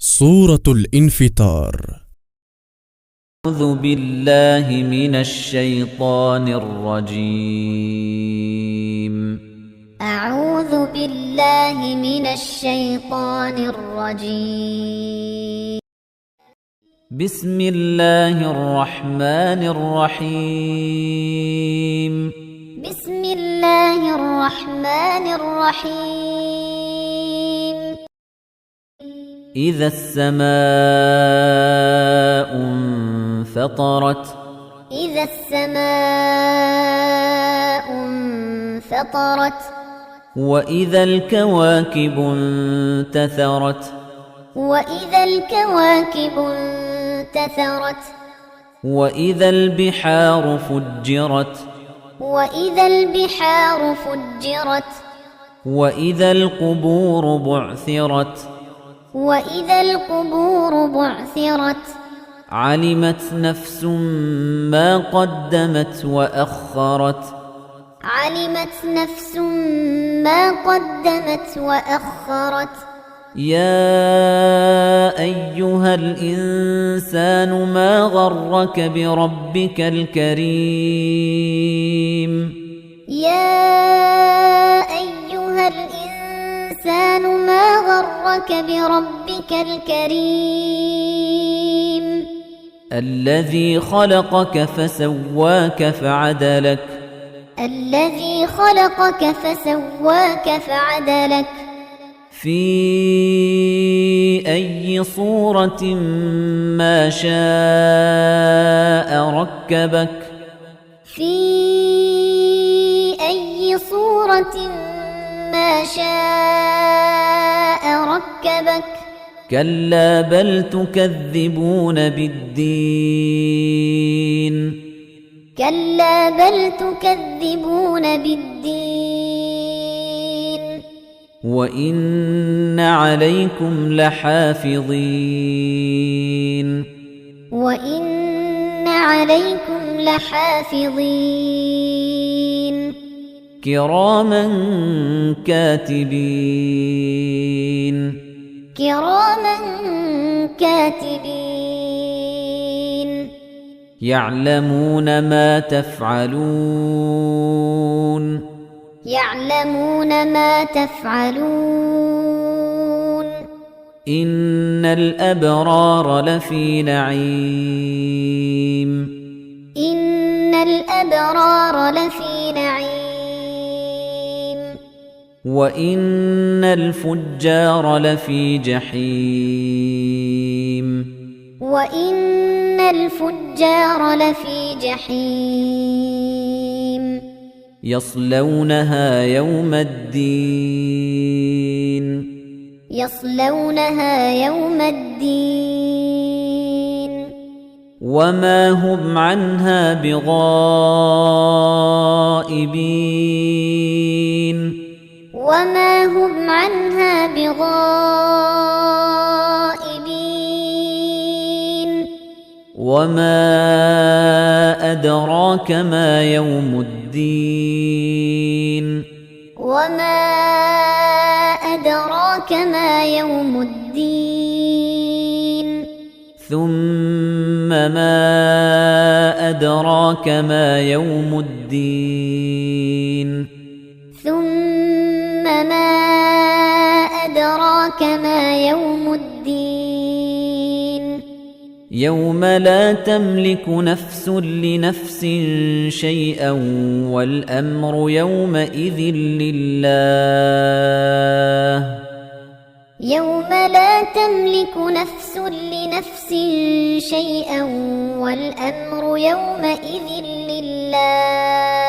سورة الانفطار. أعوذ بالله من الشيطان الرجيم. أعوذ بالله من الشيطان الرجيم. بسم الله الرحمن الرحيم. بسم الله الرحمن الرحيم. إذا السماء انفطرت. إذا السماء انفطرت. وإذا الكواكب انتثرت. وإذا الكواكب انتثرت. وإذا البحار فجرت. وإذا البحار فجرت. وإذا القبور بعثرت. وإذا القبور بعثرت. علمت نفس ما قدمت وأخرت. علمت نفس ما قدمت وأخرت. يا أيها الإنسان ما غرك بربك الكريم. يا أيها الإنسان ما غرك بربك الكريم. الذي خلقك فسواك فعدلك. الذي خلقك فسواك فعدلك. في أي صورة ما شاء ركبك. في أي صورة ما شاء ركبك. كلا بل تكذبون بالدين. كلا بل تكذبون بالدين. وإن عليكم لحافظين. وإن عليكم لحافظين. كراما كاتبين. كراما كاتبين. يعلمون ما تفعلون. يعلمون ما تفعلون. إن الأبرار لفي نعيم. إن الأبرار لفي نعيم. وإن الفجار لفي جحيم. وإن الفجار لفي جحيم. يصلونها يوم الدين. يصلونها يوم الدين. وما هم عنها بغائبين. وما هم عنها بغائبين. وما أدراك ما يوم الدين. وما أدراك ما يوم الدين. ثم ما أدراك ما يوم الدين. ثم ما أدراك ما يوم الدين. يوم لا تملك نفس لنفس شيئا والأمر يومئذ لله. يوم لا تملك نفس لنفس شيئا والأمر يومئذ لله.